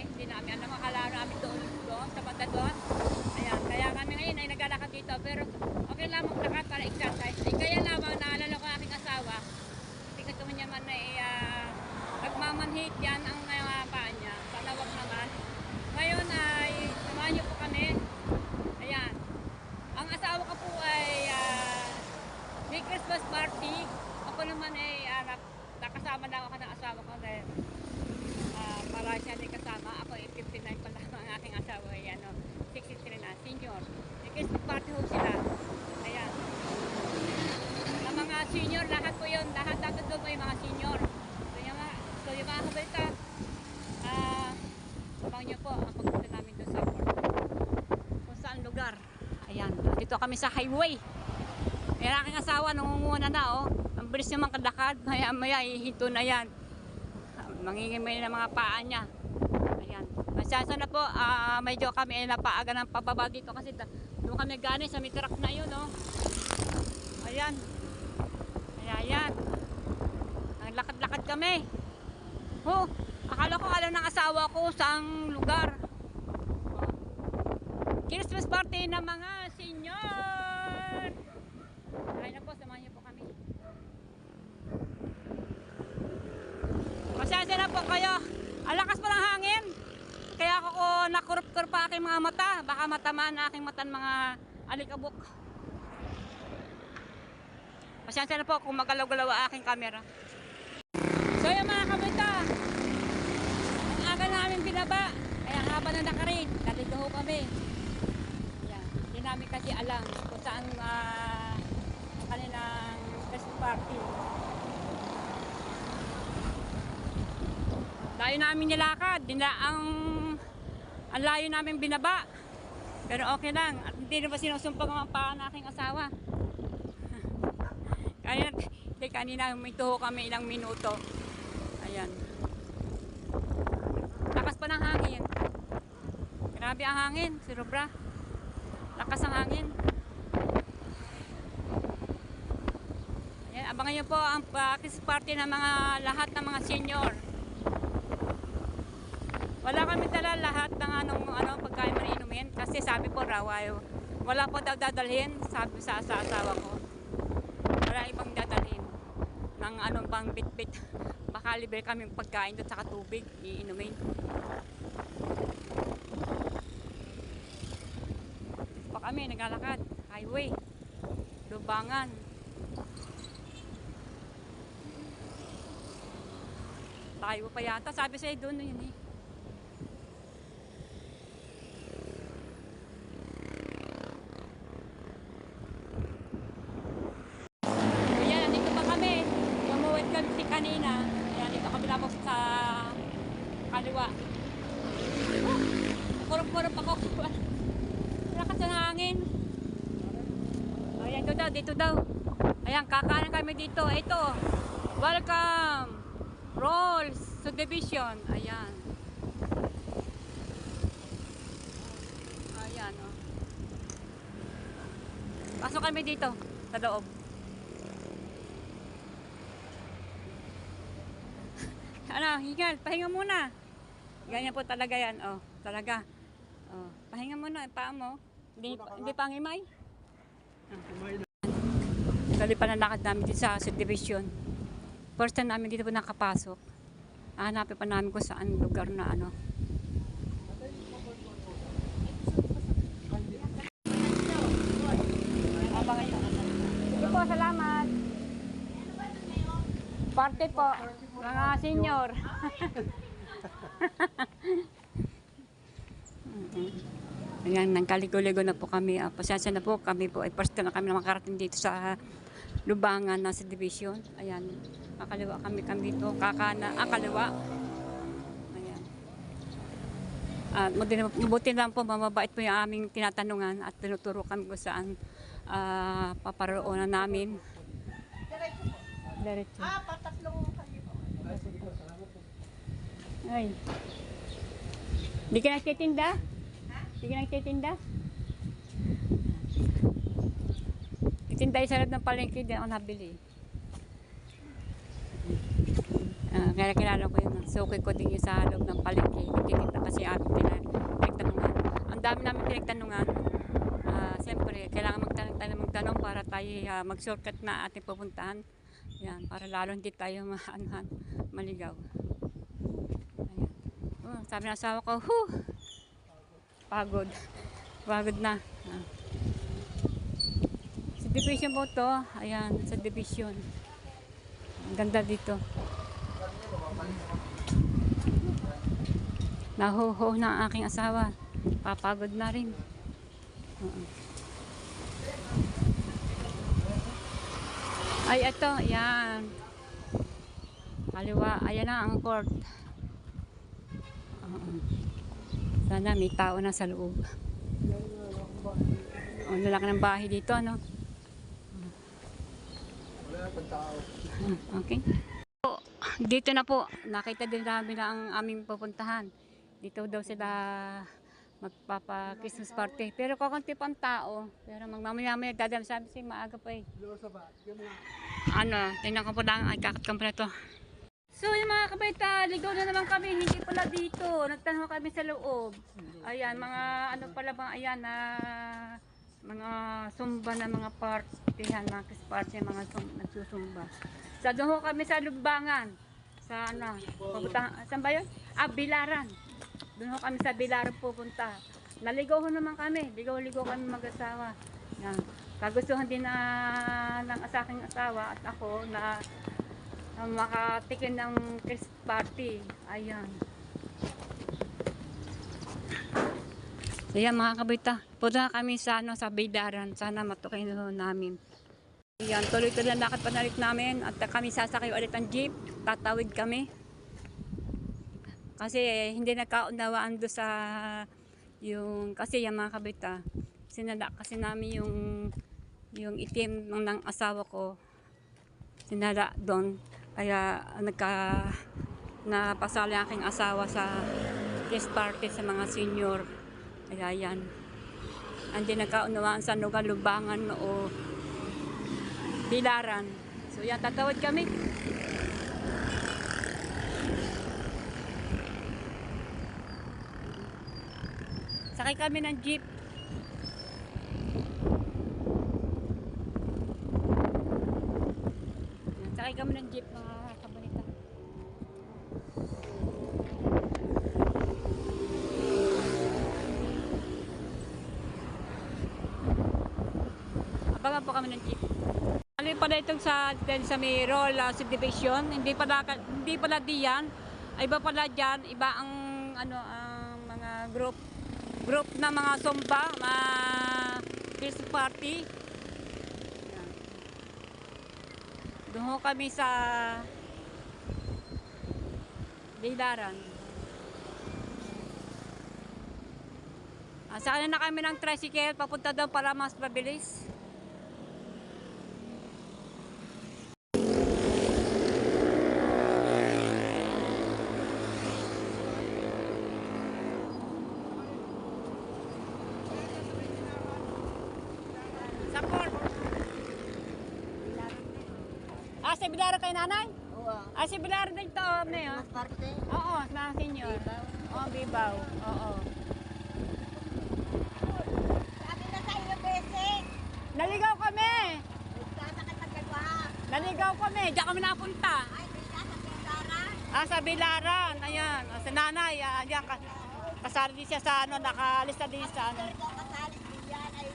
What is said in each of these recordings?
kami. Hindi namin alam, akala namin doon, sa banda doon. Ayan, kaya kami ngayon ay naglalakad dito. Pero okay lang maglakad para exercise. Kaya lamang naalala ko aking asawa. Hindi ko naman naman ay nagmamanhit yan ang paa niya. Sana wag naman. Ngayon ay samahan niyo po kami. Ayan. Ang asawa ko po ay may Christmas party. Ako naman ay nakasama lang ako ng asawa ko dahil para siya din kasama. Ako ay 59 pa lang ang aking asawa ay 63 na, senior. May Christmas party ho sila. Ayan. Ang mga senior, lahat po yun. Lahat dapat doon may mga senior. So yung mga kabalita, sabaw niyo po ang pagpunta namin doon sa port. Kung saan lugar. Ayan. Dito kami sa highway. Ayan aking asawa, nangunguna na oh. Ang bilis naman kadakad. Maya ihinto na yan. Mangingimay na mga paa niya. Ayan. Masyasa na po, medyo kami ay napaaga ng pababa dito kasi doon kami gani sa may truck na yun oh. Ayan. Ayan. Naglakad-lakad kami. Oh, akala ko alam ng asawa ko saang lugar. Christmas party ng mga senior. Ay na po, samahan niyo po kami. Pasensya na po kayo. Ang lakas pa ng hangin. Kaya ako nakurup-kurup pa aking mga mata. Baka matamaan na aking mata mga alikabok. Pasensya na po kung magalaw-galaw ang aking camera. So yung mga kabita, ang aga namin binaba. Kaya haba na nakarin. Nalito ho kami. Yan. Hindi namin kasi alam kung saan ang kanilang Christmas party. Layo namin nilakad. Ang layo namin binaba. Pero okay lang. At hindi na ba sinusumpag ang paa ng aking asawa. Kanina may tuho kami ilang minuto. Ayan. Lakas pa ng hangin. Grabe ang hangin. Sirobra. Lakas ang hangin. Ayan. Abangan nyo po ang Christmas party ng mga lahat ng mga senior. Wala kami dala lahat ng pagkain man inumin. Kasi sabi po raw, wala po daw dadalhin. Sabi sa asawa ko. Wala ibang dadalhin ng pang bit-bit. Baka libre kami pagkain doon sa tubig iinumin. Pa kami naglalakad, highway, Lubangan. Tayo pa yata, sabi sa'yo doon yun eh. Kanina, ayan, dito kami labas sa kaliwa. Kurup-kurup ako. Lakas ng hangin. Ayan, dito daw. Ayan, kakanan kami dito. Ito, welcome. Rolls Subdivision. Ayan. Ayan, oh. Pasok kami dito, sa loob. Hingal, pahinga muna. Ganyan po talaga yan, oh. Talaga. Oh, pahinga muna, paa mo. Hindi pangimay. Dali pa nalakad namin dito sa subdivision. First time namin dito po nakapasok. Hanapin pa namin kung saan lugar na Sige po, salamat. Party po. Mga senior. Ayan, nagkaligo-ligo na po kami. Pasensya na po, kami po ay first time na kami na makarating dito sa Lubangan na subdivision. Ayan, kakaliwa kami dito. Kaliwa. Ayan. Mabuti lang po, mababait po yung aming tinatanungan at tinuturo kami kung saan paparoonan namin. Diretso. Patatlo kayo. Ay. Di ka nagtitinda? Di ka nagtitinda? Itinda sa loob ng palengke, din ako nabili. Kaya kilala ko yun. Suki ko din yung sa loob ng palengke. Titignan kasi ating pinagtanungan. Ang dami namin pinagtanungan. Siyempre, kailangan magtanong para tayo mag-shortcut na ating pupuntahan. Yan, para lalo hindi tayo maligaw. Ayan. Sabi ng asawa ko, pagod. Pagod na. Sa division po to. Ayan, sa division. Ang ganda dito. Nahuho na ang aking asawa. Papagod na rin. Ay, ito. Yan. Kaliwa. Ayan na ang court. Sana may tao na sa loob. Ang lalaki ng bahay dito, ano? Okay. Dito na po. Nakita din namin na ang aming pupuntahan. Dito daw sila magpapa-Christmas party. Pero kakunti pa ang tao. Pero mamaya-maya dadam. Sabi siya, maaga pa eh. Tingnan ko po lang. Ay, kakatkam pa na ito. So yung mga kabaita, ligaw na naman kami. Hindi pala dito. Nagtanong kami sa loob. Ayan, mga ano pala bang, ayan, mga sumba na mga partihan, mga kiss party, mga nagsusumba. Sa doon kami sa Lubangan. Sa ano, saan ba yun? Bilaran. Doon kami sa Bilaran pupunta. Naligaw naman kami. Ligaw-ligaw kami mag-asawa. Yan. Kagustuhan din ng aking asawa at ako na makatikin ng kiss party. Ayan. So yan mga kabita. Punta kami sa Bilaran. Sana matukin namin. Ayan, tuloy-tuloy na lakad panalit namin at kami sasakay ulit ang jeep. Tatawid kami. Kasi hindi nagkaunawaan doon sa kasi yung mga kabita. Sinala kasi namin yung itim ng asawa ko. Sinala doon. Kaya napasali ang aking asawa sa kiss party sa mga senior. Kaya yan. Hindi nagkaunawaan sa Lubangan o Bilaran. So yan, tatawid kami. Sakay kami ng jeep. Yan, sakay kami ng jeep mga kabanita. Abangan po kami ng jeep. Ano pala itong sa Mirol subdivision, hindi pala diyan, ay iba pala diyan, iba ang ang mga group na mga sumba, mga kiss party. Doon kami sa Bilaran. Sakay na kami ng tricycle papunta doon para mas mabilis. Sa Bilaran kay nanay? Oo. Si Bilaran din to, may oh. Parte? Oo, mga senior. Bibaw. Oo. Sabi na sa iyo, Besek. Naligaw kami. Sasakit magkagawa. Naligaw kami. Diyan kami napunta. Ay, bisa sa Bilaran. Sa Bilaran. Ayan. Sa nanay. Diyan. Kasali din siya sa nakalista din sa Ito kasali din yan ay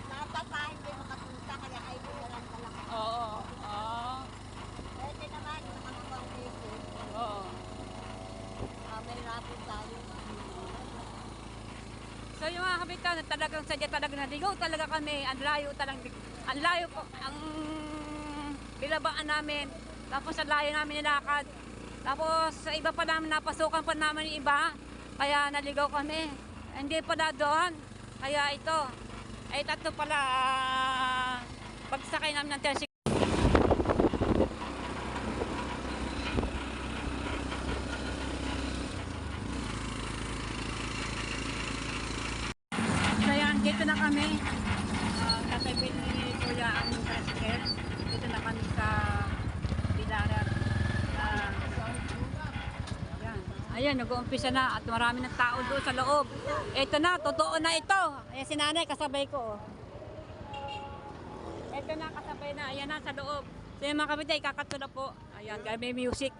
napapahin din makapunta kaya ay Bilaran pala. Oo. Pwede naman yung mga Besek. Oo. May rapid tayo. So yung mga kapitan, talagang sadya talaga naligaw talaga kami. Ang layo po ang bilabaan namin. Tapos ang layo namin nilakad. Tapos sa iba pa namin napasukan pa namin yung iba. Kaya naligaw kami. Hindi pala doon. Kaya ito. Ay tatlo pala pagsakay namin ng tricycle. Dito na kami. Nakabit ni Kuya ang tricycle. Dito na kami sa Bilaran. Ayan, nag-uumpisa na at marami ng tao doon sa loob. Ito na, totoo na ito. Ayan si nanay, kasabay ko. Ito na, kasabay na. Ayan na, sa loob. So yung mga kapitay, kakato na po. Ayan, kaya may music.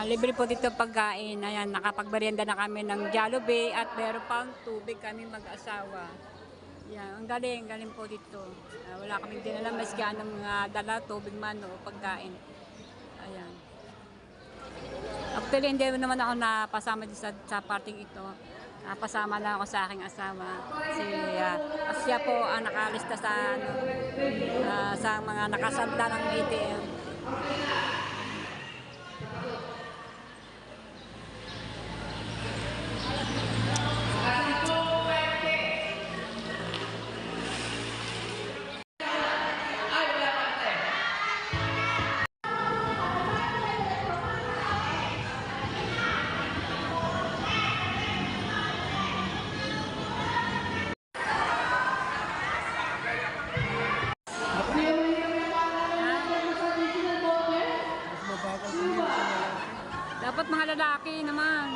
Libre po dito pagkain. Ayan, nakapagmerienda na kami ng Jollibee at meron pang tubig kami mag-asawa. Yan, ang galing, galing po dito. Wala kaming dinala maski ng mga dala, tubig man o pagkain. Ayan. Actually, hindi naman ako napasama sa parting ito. Napasama lang ako sa aking asawa. Kasi siya po ang nakalista sa mga nakasanda ng ATM. Dapat mga lalaki naman.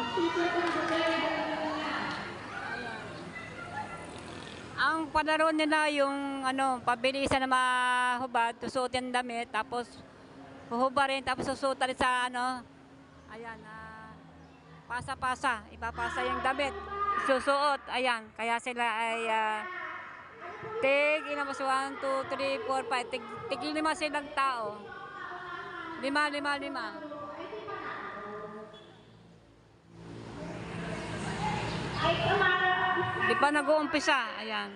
Ang palaro nila yung pabilisan na mahubad, susuotin ang damit, tapos huhubarin, tapos susuotin sa ayan, pasa-pasa, ipapasa yung damit, susuot, ayan, kaya sila ay mas 1, 2, 3, 4, 5, tig 5 silang tao. 5. Di pa nag-uumpisa, ayan.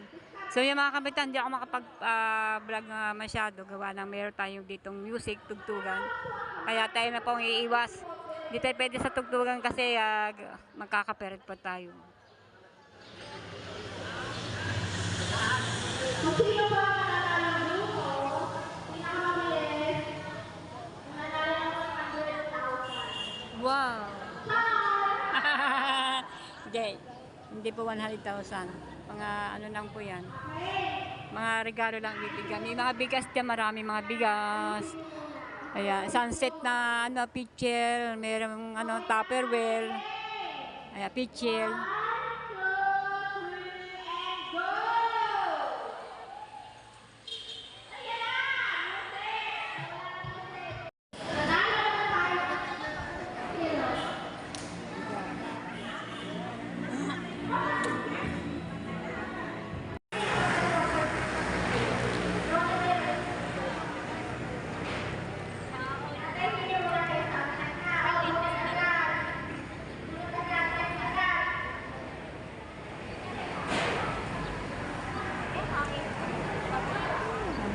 So yung mga kapitan, hindi ako makapag-vlog masyado, gawa ng meron tayong ditong music, tugtugan. Kaya tayo na pong iiwas. Hindi tayo pwede sa tugtugan kasi magkakaperit pa tayo. Wow! Hindi po 100,000. Mga lang po yan. Mga regalo lang bibigyan. May mga bigas dyan, marami mga bigas. Ayan, sunset na pitcher, mayroong tupperware. Ayan, pitcher.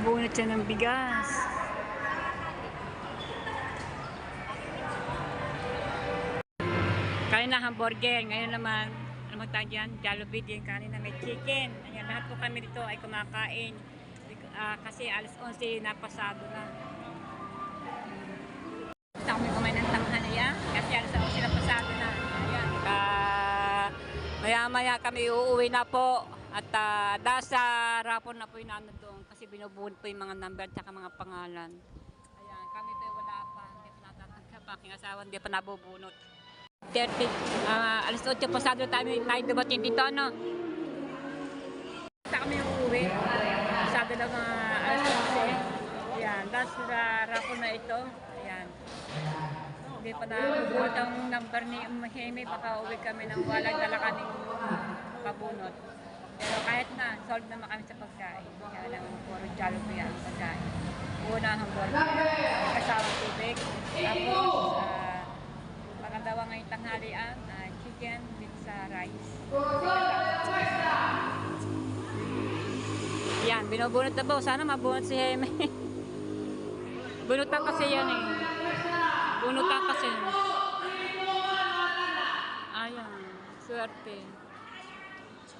Bunot siya ng bigas. Kain na hamburger. Ngayon naman, tayo dyan? Jollibee din. Kanina may chicken. Ayan, lahat po kami dito ay kumakain. Kasi alas 11 napasado na. Gusto kami kumain ng tanghalian. Kasi alas 11 napasado na. Ayan. Maya-maya kami uuwi na po. At dahil sa rapon na po yung doon kasi binubuhon po yung mga number at mga pangalan. Ayan, kami po wala pa, hindi pa natatanggap. Aking asawa hindi pa nabubunot. 30, alas 8 pasado tayo dumating dito, no? Basta kami uuwi. Pasado lang mga alas 11. Ayan, dahil sa rapon na ito. Ayan. Hindi pa nabubunot ang number ni Mahime. Baka uwi kami ng walang dala kaming pabunot. Pero kahit na, solve naman kami sa pagkain. Kaya lang, puro Jollibee ang pagkain. Una, hamburger, kasawang tubig. Tapos, pangalawa ngayong tanghalian, chicken with sa rice. Yan, binubunot na po. Sana mabunot si Heme. Bunutan kasi yan eh.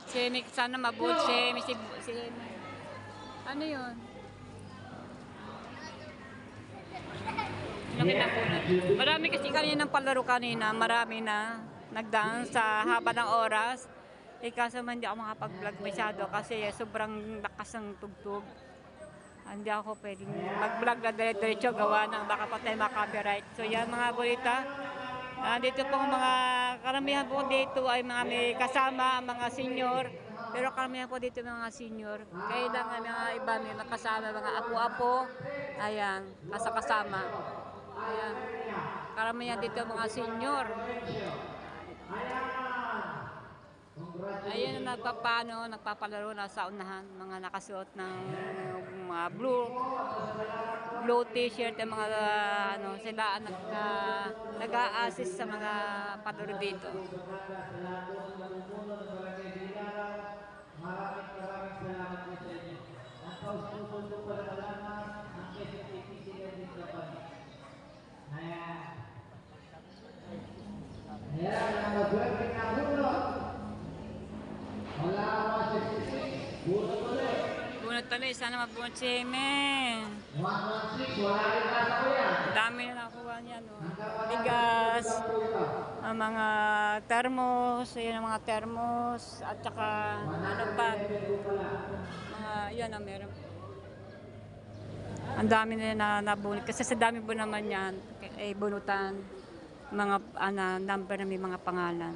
Si Amy, sana mabuot si Amy. Si Amy. Ano yun? Laki ng bunot. Marami kasi kanina ng palaro kanina. Marami na nagdaan sa haba ng oras. Kaso man hindi ako makapag-vlog masyado kasi sobrang lakas ng tugtog. Hindi ako pwedeng mag-vlog na diretso gawa ng baka patay copyright. So yan mga bolita. Dito pong mga karamihan po dito ay mga may kasama, mga senior. Pero karamihan po dito mga senior. Kaya lang mga iba may makasama, mga apo-apo. Ayan, kasama. Ayan. Karamihan dito mga senior. Ayun ang nagpapalaro na sa unahan, mga nakasuot ng mga blue t-shirt, ang mga sila ang nag-a-assist sa mga palaro dito. Maraming salamat po sa inyo. Ang pausundo po na kalaman ng SFPC Learning Japan. Ayan, ang mag-working na bunot. Wala ako 66. Bunot ulit. Bunot ulit. Sana mabunot si Eme. 116. Wala rin nasa ko yan. Dami na nakuha niya. No? Bigas. Ang mga thermos. Ayan ang mga thermos. At saka ano pa. Mga yan ang meron. Ang dami na nabunot. Kasi sa dami po naman yan. Bunutan. Mga number na may mga pangalan.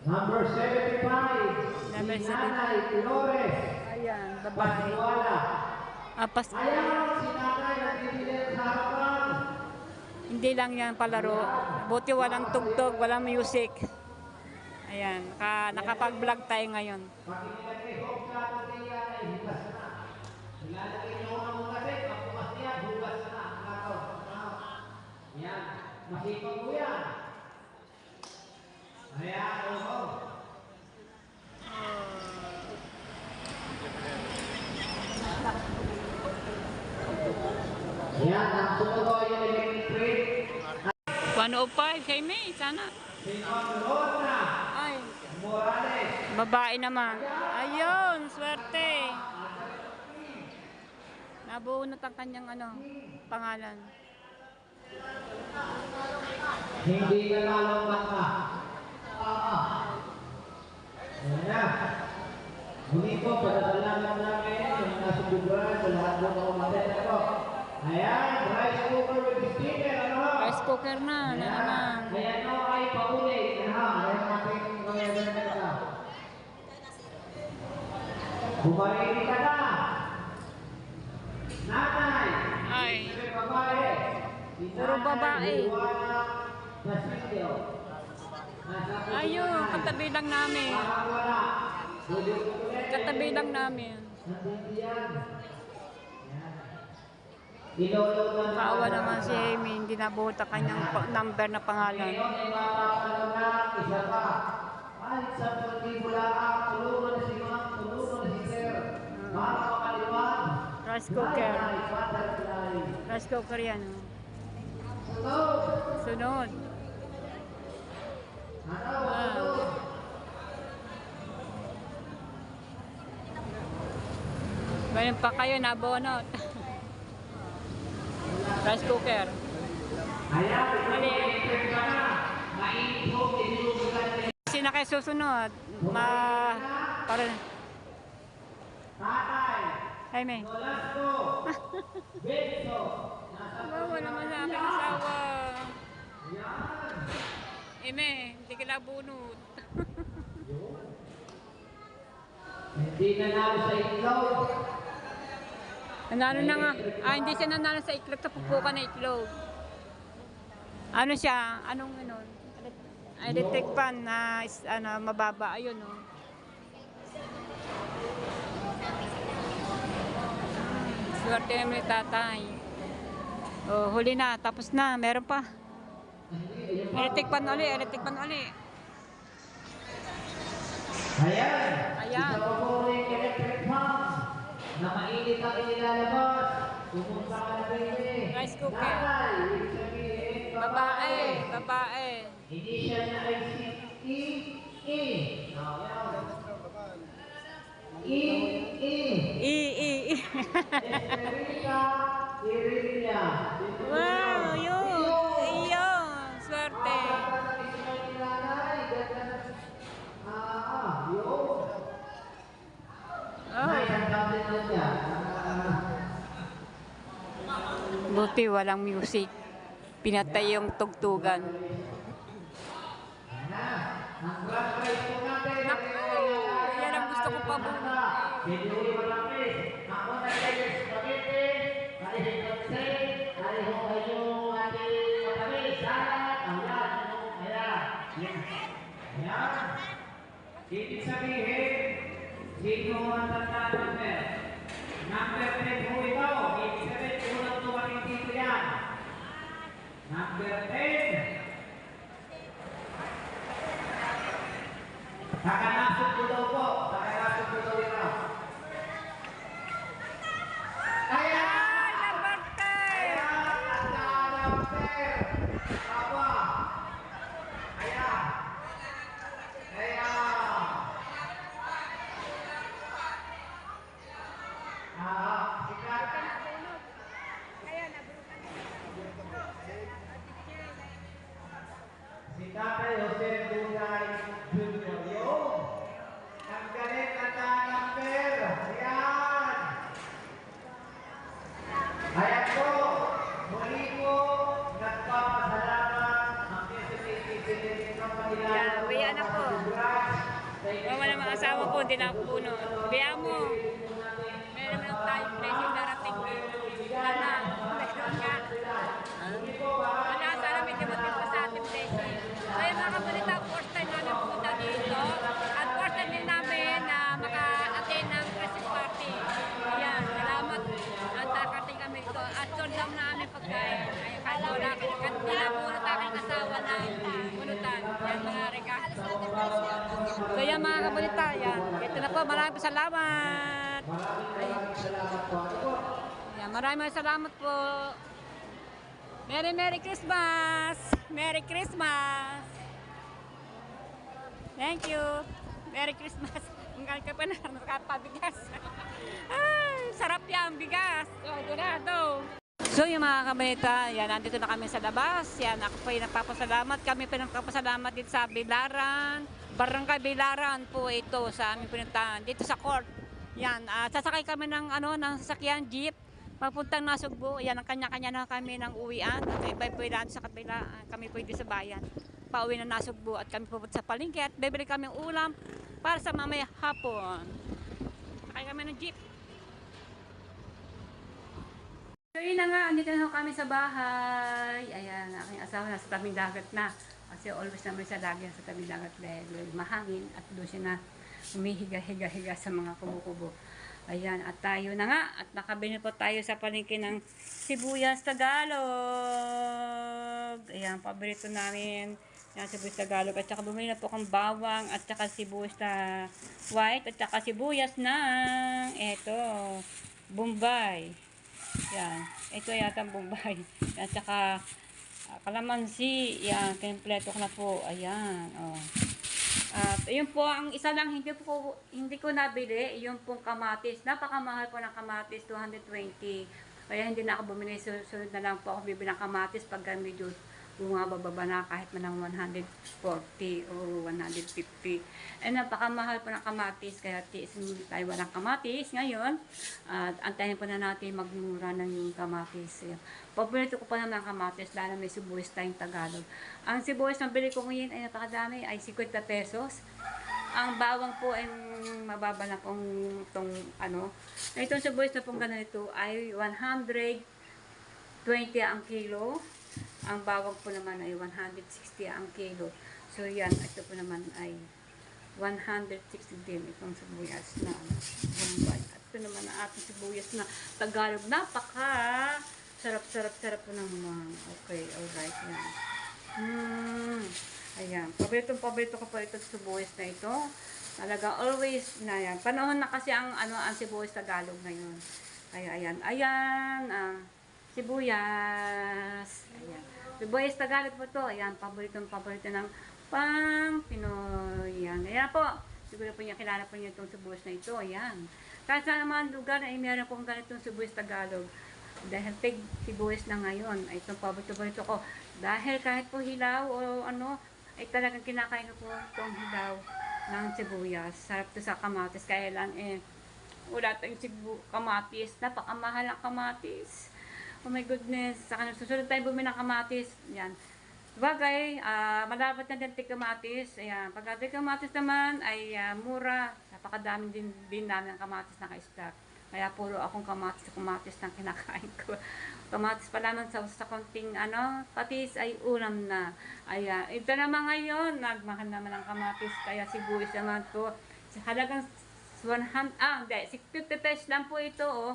Number 75. Number Si Nanay Flores. Ayan, babae. Pascuala. Ayan, Si Nanay nagbibilit sa harapan. hindi lang yan palaro. Buti walang tugtog, walang music. Ayan, nakapag-vlog tayo ngayon. Pag inilagay ko sa tortilla ay hugas na. Ilalagay niyo ang hugasin, pag hugas niya, hugas na. Yan, masipag mo yan. Ayan, oo. Yan, ang sumunod yung electric. 105 kay May, sana. Si Lorna Ay, Morales. babae naman. Ayun, swerte. Nabunot ang kanyang pangalan. Hindi na lalong ka. Ayan na. Muli po, padadalaman namin yung nasa buburan sa lahat ng mga umaten ako. Ayan, rice cooker with sticker, ano ha? Rice cooker na naman. Ayan o ay pauli, ano ha? Ayan natin mga ka. Bumarili ka na. Nanay. Ay, Babae. puro babae. Basilio. Ayun, katabi lang namin. Wala. Katabi lang namin. Kaawa naman si Amy, hindi nabuot ang kanyang number na pangalan. Ngayon ay mapapalo na isa pa. Kahit sa pagkibulaang tulungan si Ma'am, tulungan si Sir. Para makaliwan. Rice cooker. Ay, butterfly. Rice cooker yan. Sunod. Sunod. Ano? Ganyan pa kayo, nabonot. Rice cooker. Ayan, electric ka na. Mainit mo, tinulugan din. Kasi na kayo susunod. Para. Tatay. Ay, May. Nolasco. Benzo. Bawa naman sa aking asawa. Eme, hindi ka bunot. Hindi na nalo sa itlog. Nanalo na nga. Hindi siya nanalo sa itlog. Tapupukan na itlog. Ano siya? Anong electric pan na mababa. Ayun, no. Swerte naman ni tatay. Oh, huli na. Tapos na. Meron pa. Electric pan uli. Ayan. Ayan. Isa pa po rin electric fan. Na mainit ang inilalabas. Pumunta ka na rin. Rice cooker. Nanay. Ibig sabihin, Babae. Initial na ay 60. E. Oh, yan. E. E. I. Esterita Irilia. Wow, yun. Iyon. Swerte. Ganda ng smile ni nanay. Ganda ng... yun. Oh. Nay, ang dami na niya. Buti walang music. Pinatay yung tugtugan. Ang grand prize po natin. Yan ang gusto ko pa muna. Sinuwi malapis. Ako na kayo spaghetti. Kalihig kotse. Kalihog kayo ating matamis. Salad. Ayan. Ayan. Ibig sabihin, sino ang tanda number? Number 10 po ito. Ibig sabihin, unang tumating dito yan. Number 10. Nakalasok ko daw po. Nakalasok ko daw ito. Kaya! Ay, nabantay! Kaya! Nakalamper! Papa! Kaya! Kaya! Sikat! Si Tatay Jose Dunay Jr. Yun! Ang galit na number! Ayan! Ayan po! Muli po, nagpapasalamat ang PSPC ng Manila. Yan, uwian na po. Bawa ng mga asawa ko, hindi na ako puno. Biya mo. Meron lang tayo blessing darating. Sana, meron nga. Wala, sana may dumating pa sa ating blessing. Kaya mga kabalita, first time namin pumunta dito. At first time din namin na maka-attend ng Christmas party. Ayan, salamat. At nakating kami dito. At sold down na aming pagkain. Ay, kahit wala kami. Kahit hindi na punot aking asawa na punutan. Yan mga regalo. Kaya mga kabalita, yan. Ito na po, maraming salamat. Maraming salamat po. Yan, maraming salamat po. Merry Christmas! Merry Christmas! Thank you! Merry Christmas! Ang galing ka pa na nakapabigas. Ay, sarap yan, bigas! Dorado! So yung mga kabalita, yan, nandito na kami sa labas. Yan, ako pa yung nagpapasalamat. Kami pa nagpapasalamat dito sa Bilaran. Barangay Bilaran po ito sa aming pinuntahan. Dito sa court. Yan, sasakay kami ng, ng sasakyan, jeep. Papuntang Nasugbu, yan ang kanya-kanya na kami ng uwian. At iba po ilan sa kabila, kami po dito sa bayan. Pauwi na Nasugbu at kami pupunta sa palengke at bibili kami ng ulam para sa mamaya hapon. Sakay kami ng jeep. So yun na nga, andito na kami sa bahay. Ayan, aking asawa nasa tabing dagat na. Kasi always naman siya lagi sa tabing dagat dahil mahangin at doon siya na humihiga-higa-higa sa mga kubo-kubo. Ayan, at tayo na nga. At nakabili po tayo sa palengke ng sibuyas Tagalog. Ayan, paborito namin. Yan, sibuyas Tagalog. At saka bumili na po akong bawang. At saka sibuyas na white. At saka sibuyas ng eto, Bombay. Yan, ito yata Bombay. At saka kalamansi. Yan, kompleto ko na po. Ayan, oh. At yun po, ang isa lang hindi ko nabili, yung pong kamatis. Napakamahal po ng kamatis, 220. Kaya hindi na ako bumili, sunod na lang po ako bibili ng kamatis pag medyo bumababa na kahit man ng 140 o 150. Napakamahal po ng kamatis, kaya tiisin tayo walang kamatis ngayon. At antayin po na natin magmura ng yung kamatis. Paborito ko pa naman ang kamatis, lalo may sibuyas tayong Tagalog. Ang sibuyas na bili ko ngayon ay napakadami, ay 50 pesos. Ang bawang po ay mababa na pong itong sibuyas na pong ganito ay 120 ang kilo. Ang bawang po naman ay 160 ang kilo. So yan, ito po naman ay 160 din itong sibuyas na Bombay. At ito naman ang ating sibuyas na Tagalog. Napaka sarap po naman. Okay, alright. Yan. Ayan. Paborito ko po itong sibuyas na ito. Talaga always na yan. Panahon na kasi ang sibuyas Tagalog ngayon. Kaya ayan. Sibuyas. Ayan. Sibuyas Tagalog po to. Ayan, paborito ng pang Pinoy. Yan. Ayan po. Siguro po niya, kilala po niyo itong sibuyas na ito. Ayan. Kahit sa mga lugar ay meron pong ganitong sibuyas Tagalog. Dahil sibuyas na ngayon. Ay itong paborito ko. Dahil kahit po hilaw o ano, ay talagang kinakain ko po itong hilaw ng sibuyas. Sarap to sa kamatis. Kaya lang wala tayong kamatis. Napakamahal ang kamatis. Oh my goodness. Saka susunod tayo bumili ng kamatis. Yan. Bagay, malapit na din kamatis. Ayan. Pagka kamatis naman ay mura. Napakadami din namin ang kamatis na ka-stock. Kaya puro akong kamatis na kinakain ko. Kamatis pa naman sa konting patis ay ulam na. Ayan. Ito naman ngayon, nagmahal naman ang kamatis. Kaya sibuyas naman ko. Halagang 50 pesos lang po ito, oh.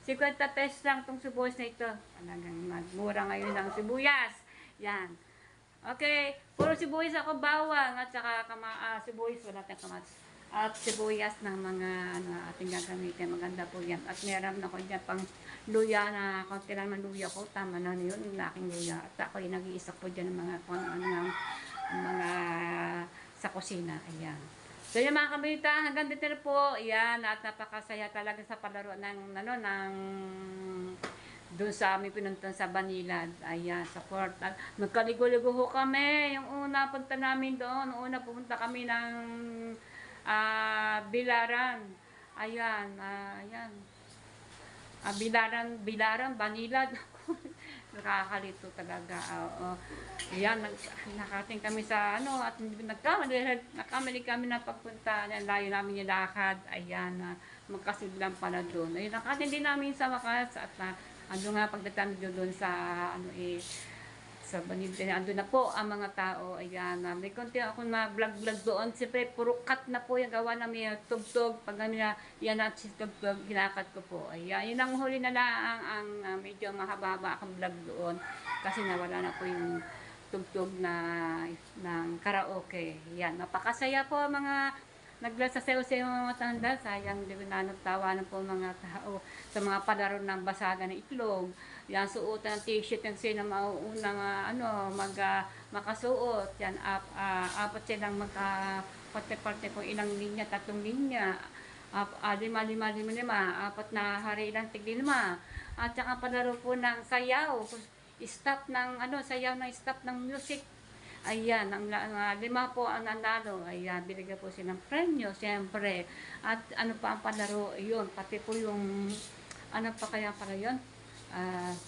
50 pesos lang itong sibuyas na ito. Talagang mura ngayon ang sibuyas. Yan. Okay. Puro sibuyas ako, bawang, at saka sibuyas, wala tayong kamatis. At sibuyas ng mga ating gagamitin. Maganda po yan. At meron ako dyan pang luya na konti lang ng luya ko. Tama na yun, yung aking luya. At ako yung nag-iisa po dyan ng mga sa kusina. Ayan. So yung mga kabita, hanggang dito na po. Ayan, at napakasaya talaga sa palaro ng doon sa aming pinuntan sa Banilad. Ayan, sa portal. Magkaligo-ligo ho kami. Yung una punta namin doon, una pumunta kami ng Bilaran. Ayan, ayan. Bilaran, Banilad. Nakakalito talaga. Ayan, nakating kami sa at nagkamali kami na pagpunta. Layo namin yung lakad. Ayan, magkasidlang pala doon. Ayun, nakating din namin sa wakas at ando nga pagdating doon sa sa Banilad. Ando na po ang mga tao. Ayan, may konti ako na vlog doon. Siyempre, puro cut na po yung gawa na may tugtog. Pag yan at si tugtog, ginakat ko po. Ayan, yun ang huli na lang ang medyo mahaba-haba akong vlog doon. Kasi nawala na po yung tugtog ng karaoke. Ayan, napakasaya po mga naglasasayaw sa mga matanda. Sayang, di ko nanagtawanan po mga tao sa mga palaro ng basagan ng itlog. Yan, suotan ng t-shirt yung sila mauunang makasuot. Yan, apat silang parte-parte po ilang linya, 3 linya. 5, 5, 5, 5, apat na hari ilang tig-5. At saka palaro po ng sayaw. Stop ng sayaw ng stop ng music. Ayan, ang 5 po ang nanalo. Ayan, binigyan po silang premyo, siyempre. At ano pa ang palaro, yun, pati po yung, pa kaya pala yun?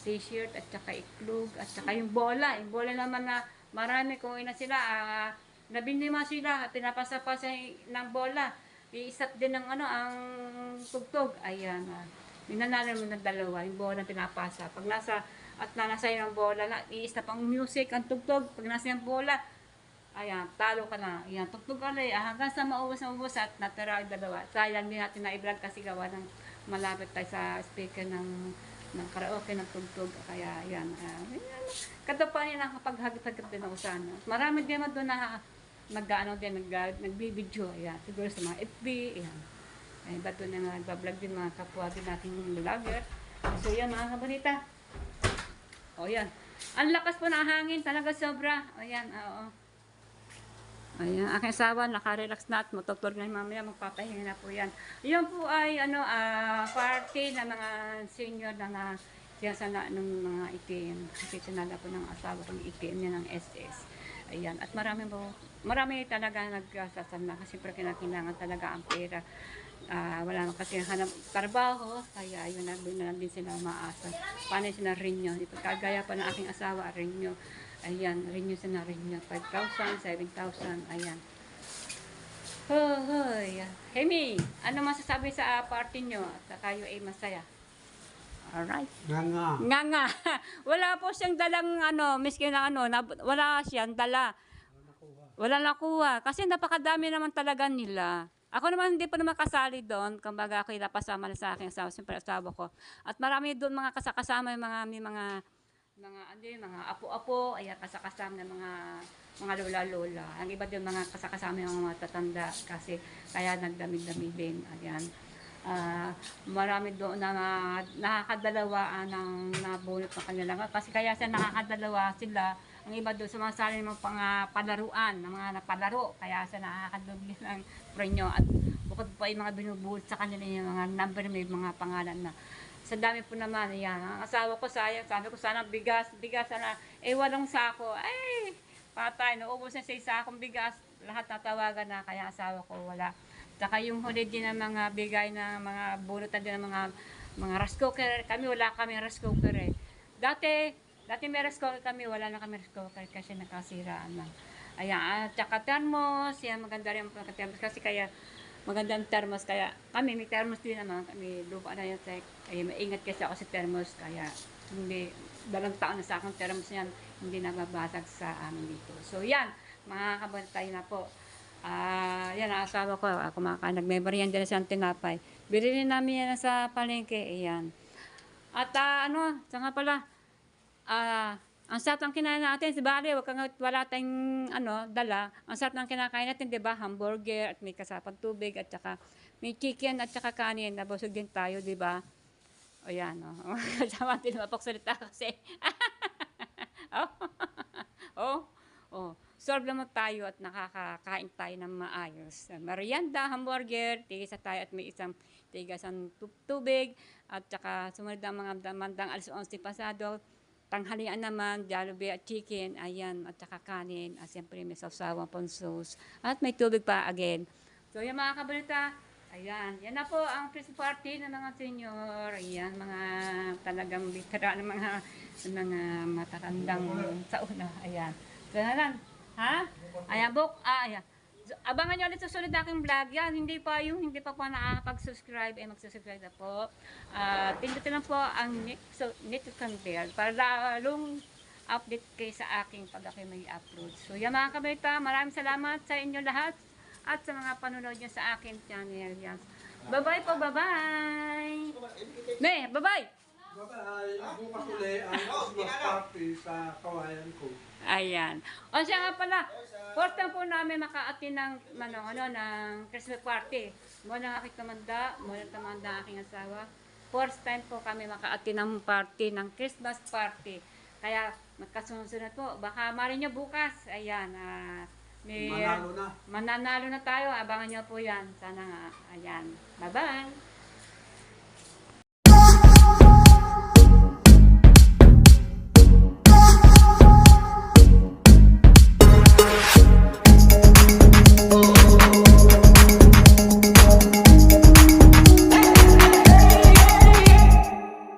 T-shirt, at saka iklog, at saka yung bola. Yung bola naman na marami, kung ina sila, 15 sila, pinapasa-pasa ng bola. Iisap din ng ang tugtog. Ayan, minanalo mo ng 2, yung bola pinapasa. Pag nasa yung bola na, iisap ang music, ang tugtog. Pag nasa yung bola, ayan, talo ka na. Ayan, tugtog ka na. Hanggang sa maubos at natira ang 2. Sayang din natin na i-vlog kasi gawa ng malapit tayo sa speaker ng karaoke ng tugtog. Kaya, ayan. Katapan niya nakapaghagit-hagit din ako sana. Marami din naman doon na nagbibideo. Ayan, siguro sa mga FB. Ayan. Ay, ba't doon na nagbablog din mga kapwa din nating vlogger. So, yan mga kabalita. O yan. Ang lakas po ng hangin. Talaga sobra. O yan. Oo. Ayan. Aking asawa. Nakarelax na at matutulog na mamaya. Magpapahinga na po yan. Yan po ay party ng mga senior na siyasala ng mga itim. Kasi sinala po ng asawa kong itim niya ng SS. Ayan. At marami talaga nagsasala. Kasi kailangan talaga ang pera. Wala naman kasi hanap trabaho, kaya yun na lang din sila maasa. Paano sila renew? Kagaya pa ng aking asawa, renew. Ayan, renew 5,000, 7,000, ayan. Hoy, Hemi, ano masasabi sa party nyo? At kayo ay masaya. Alright. Nga. Wala po siyang dalang miskin na wala siyang dala. Wala nakuha. Kasi napakadami naman talaga nila. Ako naman hindi pa naman kasali doon, kumbaga ako napasama na sa akin asawa, siyempre asawa ko. At marami doon mga kasakasama, mga apo-apo, ayan, kasakasama ng mga lola-lola. Ang iba din mga kasakasama yung mga tatanda kasi kaya nagdami-dami din, ayan. Marami doon na nakakadalawa ng nabunot ng kanila. Kasi kaya nakakadalawa sila Ang iba doon sumasali ng mga palaruan, ng mga napalaro. Kaya sa nakakadubli ng prenyo. At bukod po yung mga binubuhod sa kanila yung mga number, may mga pangalan na. Sa dami po naman, yan. Ang asawa ko sayang, sabi ko sana bigas, sana, 8 sako. Ay, patay, naubos na sa sakong bigas. Lahat natawagan na, kaya asawa ko wala. Saka yung huli din ng mga bigay na mga bunutan din ng mga rice cooker. Kami wala kami rice cooker eh. Dati may rice cooker kami, wala na kami rice cooker kasi nakasiraan na. Ayan, at saka thermos, yan maganda rin ang pagka-thermos kasi kaya magandang thermos kaya kami may thermos din naman kami lupa na yan ay maingat kasi ako sa thermos kaya hindi 2 taon na sa akong thermos yan hindi nababasag sa amin dito. So yan mga kabantay na po. Yan ang asawa ko kumakain nagme-merienda na siyang tinapay. Bilhin namin yan sa palengke. Ayan. At sa nga pala ang sarap ng kinain natin, si Bale, wala tayong dala. Ang sarap ng kinakain natin, 'di ba? Hamburger at may kasapang tubig at saka may chicken at saka kanin. Nabusog din tayo, 'di ba? O yan, oh. Kasama din mapagsalita kasi. oh. oh. Oh. Serve naman tayo at nakakakain tayo ng maayos. Merienda, hamburger, tigisa tayo at may tigasang tubig at saka sumunod ang mga damandang 11:11 pasado. Tanghalian naman, Jollibee at chicken, ayan, at saka kanin, at siyempre may sawsawang ponsos, at may tubig pa again. So yan mga kabalita, ayan, yan na po ang Christmas party ng mga senior, ayan, mga talagang bitara ng mga matatandang sa una, ayan. So na lang, ha? Ayan, ayan. Abangan nyo ulit sa sunod na aking vlog. Yan, hindi pa po nakakapag-subscribe, mag-subscribe na po. Pindutin lang po ang notification bell para lalong update kayo sa aking pag ako may upload. So yan mga kabalita, maraming salamat sa inyo lahat at sa mga panonood nyo sa aking channel. Yan. Bye-bye po, bye-bye! May, bye-bye! Bye-bye! Bukas uli ang Christmas party sa kawayan ko. Ayan. O siya nga pala, first time po namin makaatin ng, ng Christmas party. Muna aking tamanda aking asawa. First time po kami makaatin ng party, ng Christmas party. Kaya magkasunod-sunod po. Baka marin nyo bukas. Ayan. Manalo na. Mananalo na tayo. Abangan nyo po yan. Sana nga. Ayan. Bye-bye!